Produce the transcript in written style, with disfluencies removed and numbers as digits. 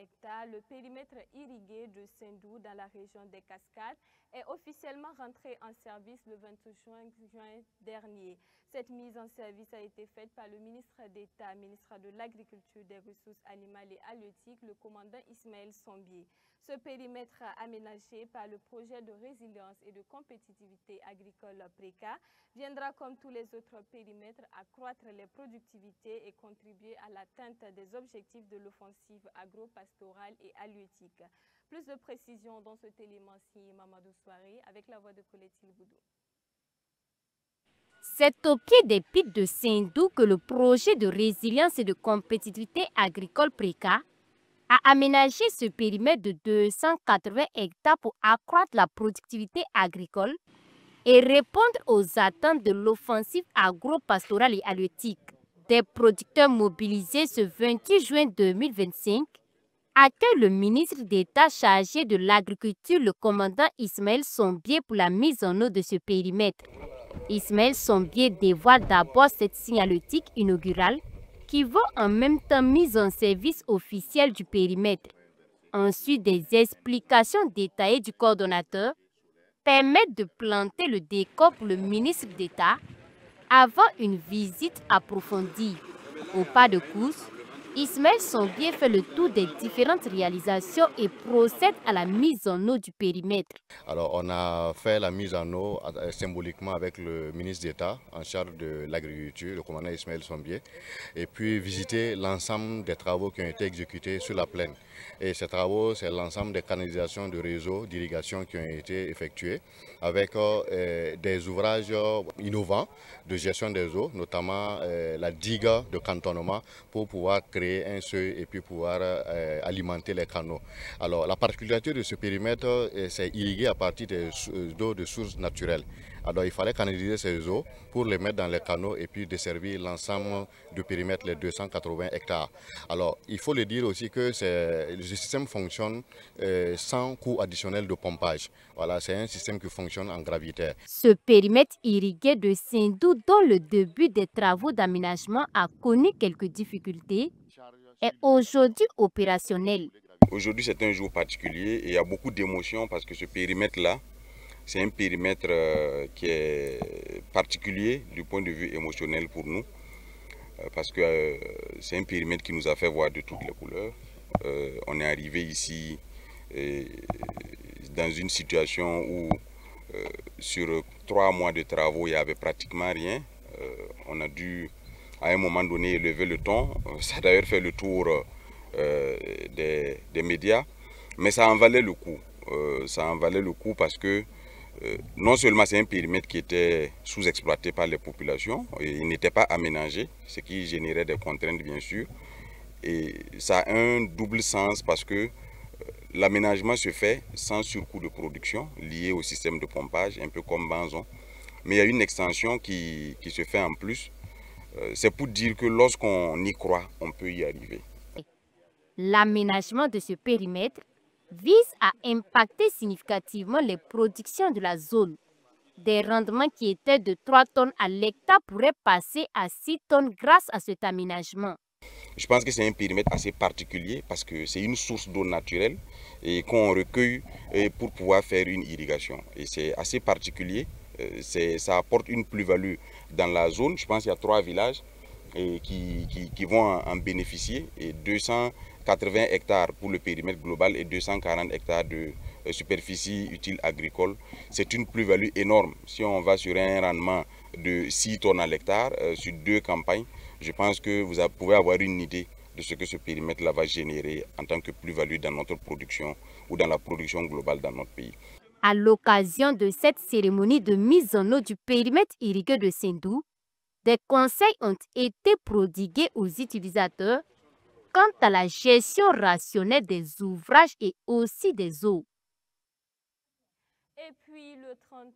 hectares, le périmètre irrigué de Sendou dans la région des Cascades est officiellement rentré en service le 28 juin dernier. Cette mise en service a été faite par le ministre d'État, ministre de l'Agriculture, des Ressources animales et halieutiques, le commandant Ismaël Sombier. Ce périmètre aménagé par le projet de résilience et de compétitivité agricole PRECA viendra, comme tous les autres périmètres, accroître les productivités et contribuer à l'atteinte des objectifs de l'offensive agro-pastorale et halieutique. Plus de précisions dans cet élément signé Mamadou Souaré avec la voix de Colette Boudou. C'est au pied des pics de Sendou que le projet de résilience et de compétitivité agricole PRECA a aménagé ce périmètre de 280 hectares pour accroître la productivité agricole et répondre aux attentes de l'offensive agro-pastorale et halieutique. Des producteurs mobilisés ce 28 juin 2025 accueillent le ministre d'État chargé de l'agriculture, le commandant Ismaël Sombier, pour la mise en œuvre de ce périmètre. Ismaël Sombier dévoile d'abord cette signalétique inaugurale qui vaut en même temps mise en service officielle du périmètre. Ensuite, des explications détaillées du coordonnateur permettent de planter le décor pour le ministre d'État avant une visite approfondie. Au pas de course, Ismaël Sombier fait le tour des différentes réalisations et procède à la mise en eau du périmètre. Alors, on a fait la mise en eau symboliquement avec le ministre d'État en charge de l'agriculture, le commandant Ismaël Sombier, et puis visiter l'ensemble des travaux qui ont été exécutés sur la plaine. Et ces travaux, c'est l'ensemble des canalisations de réseaux d'irrigation qui ont été effectués avec des ouvrages innovants de gestion des eaux, notamment la digue de cantonnement pour pouvoir créer un seuil et puis pouvoir alimenter les canaux. Alors, la particularité de ce périmètre, c'est irrigué à partir d'eau de sources naturelles. Alors il fallait canaliser ces eaux pour les mettre dans les canaux et puis desservir l'ensemble du périmètre, les 280 hectares. Alors il faut le dire aussi que le système fonctionne sans coût additionnel de pompage. Voilà, c'est un système qui fonctionne en gravitaire. Ce périmètre irrigué de Sendou, dont le début des travaux d'aménagement a connu quelques difficultés, est aujourd'hui opérationnel. Aujourd'hui, c'est un jour particulier et il y a beaucoup d'émotions parce que ce périmètre-là, c'est un périmètre qui est particulier du point de vue émotionnel pour nous parce que c'est un périmètre qui nous a fait voir de toutes les couleurs. On est arrivé ici dans une situation où sur 3 mois de travaux, il n'y avait pratiquement rien. On a dû à un moment donné élever le ton. Ça a d'ailleurs fait le tour des médias, mais ça en valait le coup. Ça en valait le coup parce que non seulement c'est un périmètre qui était sous-exploité par les populations, et il n'était pas aménagé, ce qui générait des contraintes bien sûr, et ça a un double sens parce que l'aménagement se fait sans surcoût de production lié au système de pompage, un peu comme Banzon, mais il y a une extension qui se fait en plus. C'est pour dire que lorsqu'on y croit, on peut y arriver. L'aménagement de ce périmètre vise à impacter significativement les productions de la zone. Des rendements qui étaient de 3 tonnes à l'hectare pourraient passer à 6 tonnes grâce à cet aménagement. Je pense que c'est un périmètre assez particulier parce que c'est une source d'eau naturelle et qu'on recueille pour pouvoir faire une irrigation. Et c'est assez particulier, ça apporte une plus-value dans la zone. Je pense qu'il y a 3 villages qui vont en bénéficier et 280 hectares pour le périmètre global et 240 hectares de superficie utile agricole. C'est une plus-value énorme. Si on va sur un rendement de 6 tonnes à l'hectare sur 2 campagnes, je pense que vous pouvez avoir une idée de ce que ce périmètre-là va générer en tant que plus-value dans notre production ou dans la production globale dans notre pays. À l'occasion de cette cérémonie de mise en eau du périmètre irrigué de Sendou, des conseils ont été prodigués aux utilisateurs quant à la gestion rationnelle des ouvrages et aussi des eaux. Et puis le 30